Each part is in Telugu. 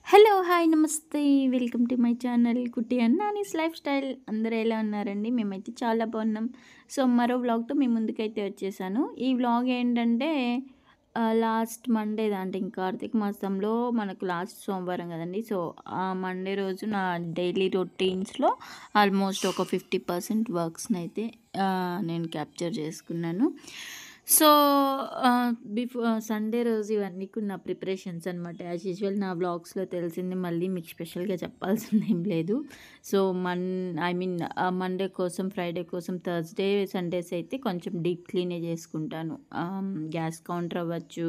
హలో! హాయ్! నమస్తే. వెల్కమ్ టు మై ఛానల్ కుట్టి అండ్ నానీస్ లైఫ్ స్టైల్. అందరూ ఎలా ఉన్నారండి? మేమైతే చాలా బాగున్నాం. సో, మరో వ్లాగ్‌తో మీ ముందుకైతే వచ్చేసాను. ఈ వ్లాగ్ ఏంటంటే లాస్ట్ మండే అంటే ఇంక కార్తీక మాసంలో మనకు లాస్ట్ సోమవారం కదండీ. సో, ఆ మండే రోజు నా డైలీ రొటీన్స్‌లో ఆల్మోస్ట్ ఒక 50% వర్క్స్‌నైతే నేను క్యాప్చర్ చేసుకున్నాను. సో, సండే రోజు ఇవన్నీ కూడా నా ప్రిపరేషన్స్ అనమాట. యాజ్ యూజువల్ నా వ్లాగ్స్‌లో తెలిసింది మళ్ళీ మీకు స్పెషల్‌గా చెప్పాల్సిందేం లేదు. సో, మండే కోసం, ఫ్రైడే కోసం, థర్స్‌డే, సండేస్ అయితే కొంచెం డీప్ క్లీనే చేసుకుంటాను. గ్యాస్ కౌంటర్ అవ్వచ్చు,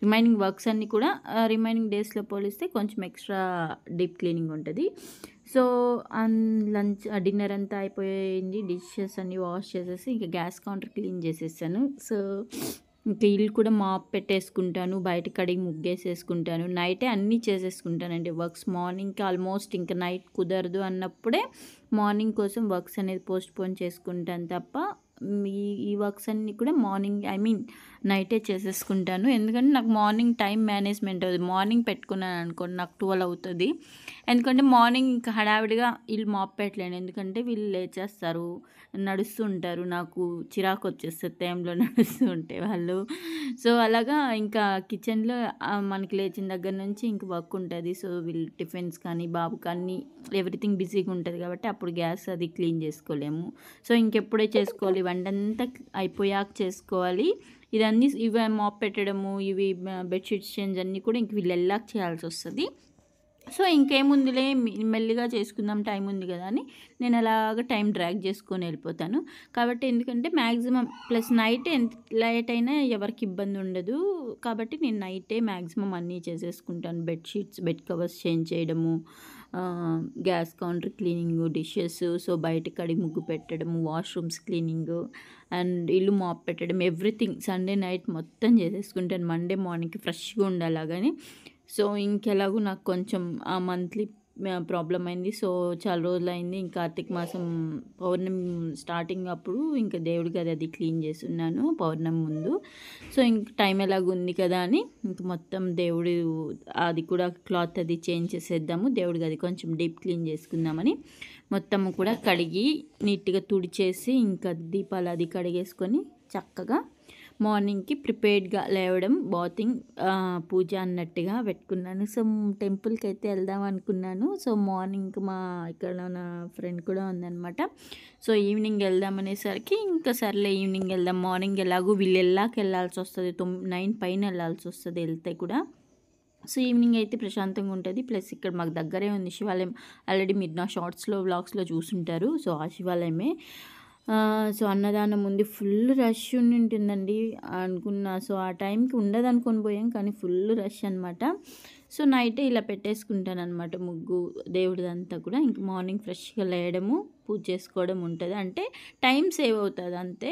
రిమైనింగ్ వర్క్స్ అన్నీ కూడా రిమైనింగ్ డేస్‌లో పోలిస్తే కొంచెం ఎక్స్ట్రా డీప్ క్లీనింగ్ ఉంటది. సో, డిన్నర్ అంతా అయిపోయింది. డిషెస్ అన్నీ వాష్ చేసేసి ఇంక గ్యాస్ కౌంటర్ క్లీన్ చేసేసాను. సో, ఇంక ఇల్లు కూడా మాప్ పెట్టేసుకుంటాను. బయట కడిగి ముగ్గేసేసుకుంటాను. నైటే అన్నీ చేసేసుకుంటానండి వర్క్స్. మార్నింగ్‌కి ఆల్మోస్ట్ ఇంక నైట్ కుదరదు అన్నప్పుడే మార్నింగ్ కోసం వర్క్స్ అనేది పోస్ట్‌పోన్ చేసుకుంటాను తప్ప ఈ వర్క్స్ అన్నీ కూడా నైటే చేసేసుకుంటాను. ఎందుకంటే నాకు మార్నింగ్ టైం మేనేజ్‌మెంట్ అవ్వదు. మార్నింగ్ పెట్టుకున్నాను అనుకోండి నాకు 12 అవుతది. ఎందుకంటే మార్నింగ్ ఇంకా హడావిడిగా ఇల్లు మాప్ పెట్టలేను. ఎందుకంటే వీళ్ళు లేచేస్తారు, నడుస్తూ ఉంటారు. నాకు చిరాకు వచ్చేస్తది టైంలో నడుస్తూ ఉంటే వాళ్ళు. సో, అలాగా ఇంకా కిచెన్‌లో మనకి లేచిన దగ్గర నుంచి ఇంక వర్క్ ఉంటది. సో, వీళ్ళు టిఫిన్స్ కానీ, బాబుకి అన్నీ ఎవ్రీథింగ్ బిజీగా ఉంటది కాబట్టి అప్పుడు గ్యాస్ అది క్లీన్ చేసుకోలేము. సో, ఇంకెప్పుడే చేసుకోవాలి, వంటంతా అయిపోయాక చేసుకోవాలి. ఇవి మాప్ పెట్టడము, బెడ్‌షీట్స్ చేంజ్ అన్నీ కూడా ఇంక వీళ్ళు ఎళ్ళాక చేయాల్సొస్తది. సో, ఇంకేముందిలే మెల్లిగా చేసుకుందాం టైం ఉంది కదా అని నేను అలాగా టైం డ్రాగ్ చేసుకొని వెళ్ళిపోతాను. కాబట్టి ఎందుకంటే మ్యాక్సిమం ప్లస్ నైట్ ఎంత లేట్ అయినా ఎవరికి ఇబ్బంది ఉండదు. కాబట్టి నేను నైటే మ్యాక్సిమం అన్నీ చేసేసుకుంటాను. బెడ్‌షీట్స్, బెడ్ కవర్స్ చేంజ్ చేయడము, gas counter cleaning, dishes, so బయట కడిగి ముగ్గు పెట్టడము, వాష్‌రూమ్స్ క్లీనింగు అండ్ ఇల్లు మాప్ పెట్టడం, ఎవ్రీథింగ్ సండే నైట్ మొత్తం చేసేసుకుంటాను. మండే మార్నింగ్‌కి ఫ్రెష్‌గా ఉండాలాగని. సో, ఇంకెలాగో నాకు కొంచెం ఆ మంత్లీ ప్రాబ్లమ్ అయింది. సో, చాలా రోజులయింది. ఇంకా కార్తీక మాసం పౌర్ణమి స్టార్టింగ్ అప్పుడు ఇంకా దేవుడి గది అది క్లీన్ చేసున్నాను పౌర్ణమి ముందు. సో, ఇంక టైం ఎలాగుంది కదా అని ఇంక మొత్తం దేవుడు అది కూడా క్లాత్ అది చేంజ్ చేసేద్దాము, దేవుడి గది కొంచెం డీప్ క్లీన్ చేసుకుందామని మొత్తం కూడా కడిగి నీట్‌గా తుడిచేసి ఇంకా దీపాలు అది కడిగేసుకొని చక్కగా మార్నింగ్‌కి ప్రిపేర్డ్‌గా లేవడం, బాతింగ్, పూజ అన్నట్టుగా పెట్టుకున్నాను. సో, టెంపుల్‌కైతే వెళ్దాం అనుకున్నాను. సో, మార్నింగ్ ఇక్కడ నా ఫ్రెండ్ కూడా ఉందనమాట. సో, ఈవినింగ్ వెళ్దాం అనేసరికి ఇంకా సర్లే ఈవినింగ్ వెళ్దాం. మార్నింగ్ ఎలాగో వీళ్ళు వెళ్ళాల్సొస్తది. 9 పైన వెళ్ళాల్సొస్తది వెళ్తే కూడా. సో, ఈవినింగ్ అయితే ప్రశాంతంగా ఉంటది. ప్లస్ ఇక్కడ మాకు దగ్గరే ఉంది శివాలయం. ఆల్రెడీ మీరు నా వ్లాగ్స్‌లో చూసుంటారు. సో, ఆ శివాలయమే. సో, అన్నదానం ఉంది. ఫుల్ రష్ ఉంటుందండి అనుకున్నా. సో, ఆ టైంకి ఉండదనుకొని పోయాం కానీ ఫుల్ రష్ అనమాట. సో, నైటే ఇలా పెట్టేసుకుంటాననమాట ముగ్గు దేవుడిదంతా కూడా. ఇంక మార్నింగ్ ఫ్రెష్‌గా లేయడము, పూజ చేసుకోవడం ఉంటది. అంటే టైం సేవ్ అవుతది అంతే.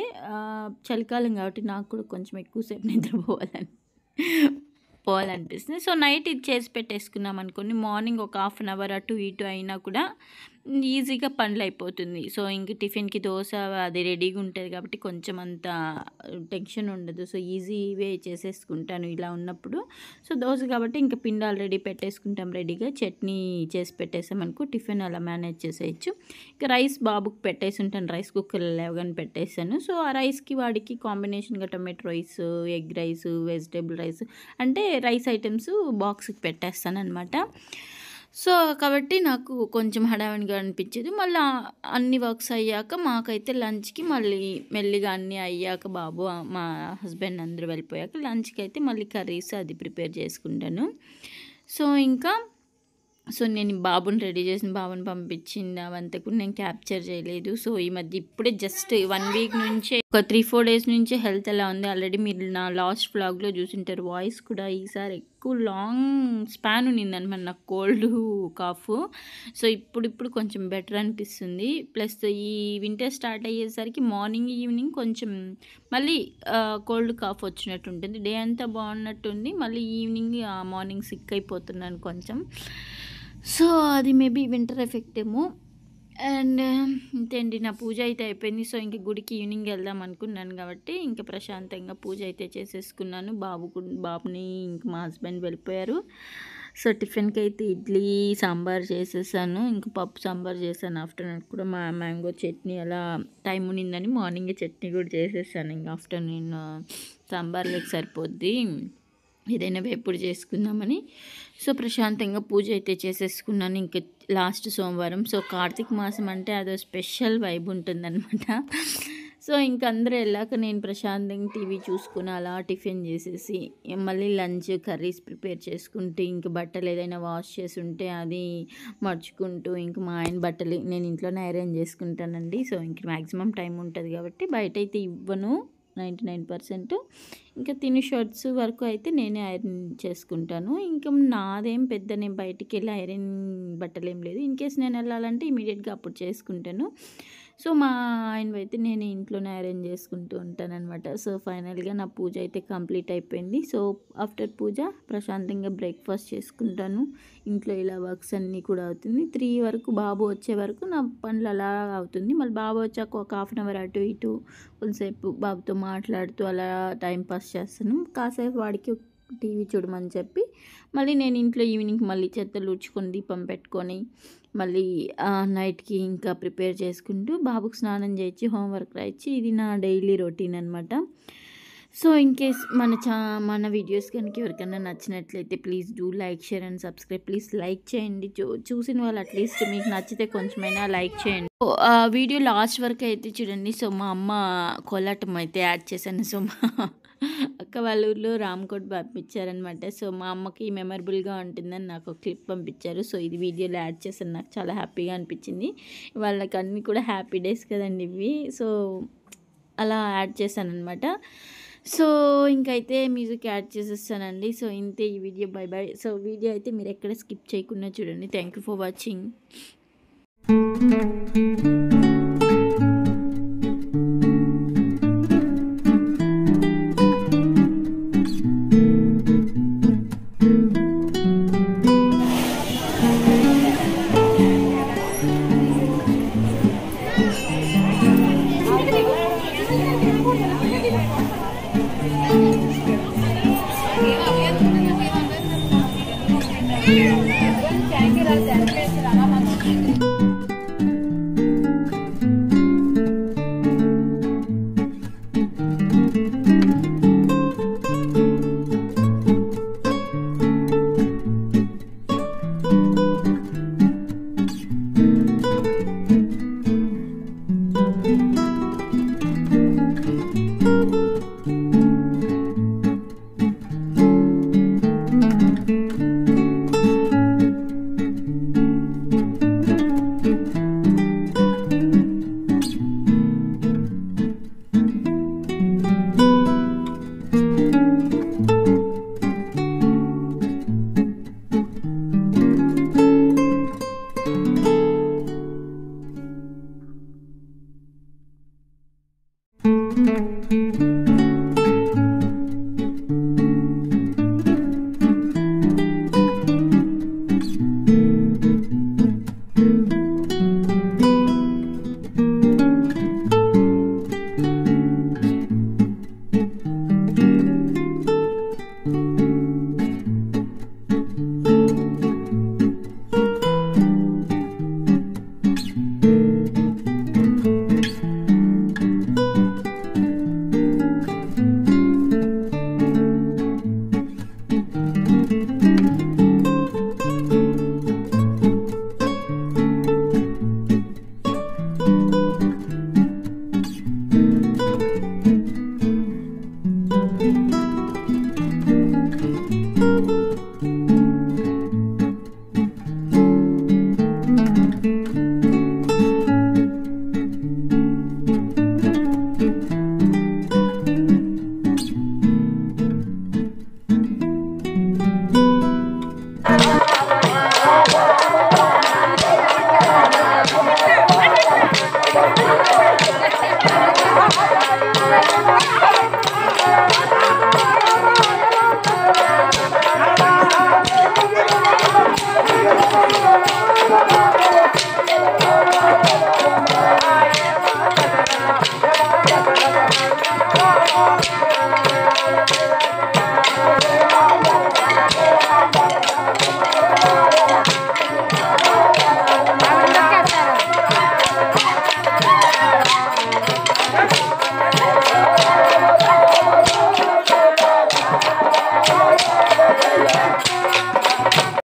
చలికాలం కాబట్టి నాకు కూడా కొంచెం ఎక్కువ సేపు పోవాలనిపిస్తుంది. సో, నైట్ ఇది చేసి పెట్టేసుకున్నాం అనుకోండి, మార్నింగ్ ఒక హాఫ్ అన్ అవర్ అటు ఇటు అయినా కూడా ఈజీగా పనులయిపోతుంది. సో, ఇంక టిఫిన్‌కి దోస అది రెడీగా ఉంటది కాబట్టి కొంచెం అంత టెన్షన్ ఉండదు. సో, ఈజీవే చేసేసుకుంటాను ఇలా ఉన్నప్పుడు. సో, దోస కాబట్టి ఇంక పిండి ఆల్రెడీ పెట్టేసుకుంటాం రెడీగా. చట్నీ చేసి పెట్టేసామనుకో టిఫిన్ అలా మేనేజ్ చేసేయచ్చు. ఇక రైస్ బాబుకి పెట్టేసుంటాను. రైస్ కుక్కర్‌లో లేవగానే పెట్టేసాను. సో, ఆ రైస్‌కి వాడికి కాంబినేషన్‌గా tomato rice, egg rice, vegetable rice అంటే రైస్ ఐటెమ్స్ బాక్స్‌కి పెట్టేస్తాననమాట. సో, కాబట్టి నాకు కొంచెం హడావిడిగా అనిపించేది. మళ్ళా అన్ని వర్క్స్ అయ్యాక మాకైతే లంచ్‌కి మళ్ళీ మెల్లిగా అన్నీ అయ్యాక మా హస్బెండ్ అందరూ వెళ్ళిపోయాక లంచ్‌కి అయితే మళ్ళీ కర్రీస్ అది ప్రిపేర్ చేసుకుంటాను. సో, నేను బాబుని రెడీ చేసిన బాబుని పంపించింది అవంతా కూడా నేను క్యాప్చర్ చేయలేదు. సో, ఈ మధ్య ఇప్పుడే జస్ట్ 1 వీక్ నుంచే ఒక 3, 4 డేస్ నుంచే హెల్త్ ఎలా ఉంది ఆల్రెడీ మీరు నా లాస్ట్ వ్లాగ్‌లో చూసుంటారు. వాయిస్ కూడా ఈసారి ఎక్కువ లాంగ్ స్పాన్ ఉన్నిందనమాట నాకు కోల్డ్, కాఫ్. సో, ఇప్పుడు కొంచెం బెటర్ అనిపిస్తుంది. ప్లస్ ఈ వింటర్ స్టార్ట్ అయ్యేసరికి మార్నింగ్, ఈవినింగ్ కొంచెం మళ్ళీ కోల్డ్, కాఫ్ వచ్చినట్టు ఉంటుంది. డే అంతా బాగున్నట్టుంది. మళ్ళీ ఈవినింగ్, మార్నింగ్ సిక్ అయిపోతున్నాను కొంచెం. సో, అది మేబీ వింటర్ ఎఫెక్ట్ ఏమో. అండ్ ఇంతే అండి, నా పూజ అయితే అయిపోయింది. సో, ఇంక గుడికి ఈవినింగ్ వెళ్దాం అనుకున్నాను కాబట్టి ఇంక ప్రశాంతంగా పూజ అయితే చేసేసుకున్నాను. బాబుని ఇంక మా హస్బెండ్ వెళ్ళిపోయారు. సో టిఫిన్కి అయితే ఇడ్లీ సాంబార్ చేసేసాను, ఇంకా పప్పు సాంబార్ చేశాను. ఆఫ్టర్నూన్ కూడా మ్యాంగో చట్నీ అలా టైం ఉన్నిందని మార్నింగే చట్నీ కూడా చేసేసాను. ఇంకా ఆఫ్టర్నూన్ సాంబార్లోకి సరిపోద్ది, ఏదైనా వేపుడు చేసుకుందామని. సో ప్రశాంతంగా పూజ అయితే చేసేసుకున్నాను. ఇంకా లాస్ట్ సోమవారం, సో కార్తీక మాసం అంటే అదో స్పెషల్ వైబ్ ఉంటుందన్నమాట. సో ఇంక అందరూ వెళ్ళాక నేను ప్రశాంతంగా టీవీ చూసుకుని అలా టిఫిన్ చేసేసి మళ్ళీ లంచ్ కర్రీస్ ప్రిపేర్ చేసుకుంటూ, ఇంక బట్టలు ఏదైనా వాష్ చేసి ఉంటే అది మర్చుకుంటూ, ఇంక మా ఆయన బట్టలు నేను ఇంట్లోనే ఐరన్ చేసుకుంటానండి. సో ఇంక మ్యాక్సిమం టైం ఉంటుంది కాబట్టి బయట అయితే ఇవ్వను 99%. ఇంకా తిని షర్ట్స్ వరకు అయితే నేనే ఐరన్ చేసుకుంటాను. ఇంకా నాదేం పెద్ద నేను బయటికి వెళ్ళి ఐరన్ బట్టలు ఏం లేదు. ఇన్ కేస్ నేను వెళ్ళాలంటే ఇమీడియట్గా అప్పుడు చేసుకుంటాను. సో మా ఆయనవైతే నేను ఇంట్లోనే అరేంజ్ చేసుకుంటూ ఉంటానన్నమాట. సో ఫైనల్గా నా పూజ అయితే కంప్లీట్ అయిపోయింది. సో ఆఫ్టర్ పూజ ప్రశాంతంగా బ్రేక్ఫాస్ట్ చేసుకుంటాను. ఇంట్లో ఇలా వర్క్స్ అన్నీ కూడా అవుతుంది. 3 వరకు బాబు వచ్చే వరకు నా పనులు అలా అవుతుంది. మళ్ళీ బాబు వచ్చాక ఒక హాఫ్ అన్ అవర్ అటు ఇటు కొంతసేపు బాబుతో మాట్లాడుతూ అలా టైం పాస్ చేస్తాను. కాసేపు వాడికి టీవీ చూడమని చెప్పి మళ్ళీ నేను ఇంట్లో ఈవినింగ్ మళ్ళీ చెత్తలు ఊడ్చుకొని దీపం పెట్టుకొని మళ్ళీ నైట్కి ఇంకా ప్రిపేర్ చేసుకుంటూ బాబుకు స్నానం చేయించి హోంవర్క్ రాయించి, ఇది నా డైలీ రొటీన్ అనమాట. సో ఇన్ కేస్ మన వీడియోస్ కనుక ఎవరికైనా నచ్చినట్లయితే please do like, share and subscribe. Please like చేయండి, చూసిన వాళ్ళు అట్లీస్ట్ మీకు నచ్చితే కొంచెమైనా లైక్ చేయండి. వీడియో లాస్ట్ వరకు అయితే చూడండి. సో మా అమ్మ కోలాటం అయితే యాడ్ చేశాను. సో మా అక్క వాళ్ళ ఊర్లో రామ్కోట్ పంపించారనమాట. సో మా అమ్మకి మెమరబుల్గా ఉంటుందని నాకు ఒక క్లిప్ పంపించారు. సో ఇది వీడియోలో యాడ్ చేశాను, నాకు చాలా హ్యాపీగా అనిపించింది. వాళ్ళకి అన్నీ కూడా హ్యాపీ డేస్ కదండి ఇవి. సో అలా యాడ్ చేశాను అనమాట. సో ఇంకైతే మ్యూజిక్ యాడ్ చేసేస్తానండి. సో ఇంతే ఈ video. Bye bye. So video అయితే మీరు ఎక్కడ స్కిప్ చేయకుండా చూడండి. Thank you for watching.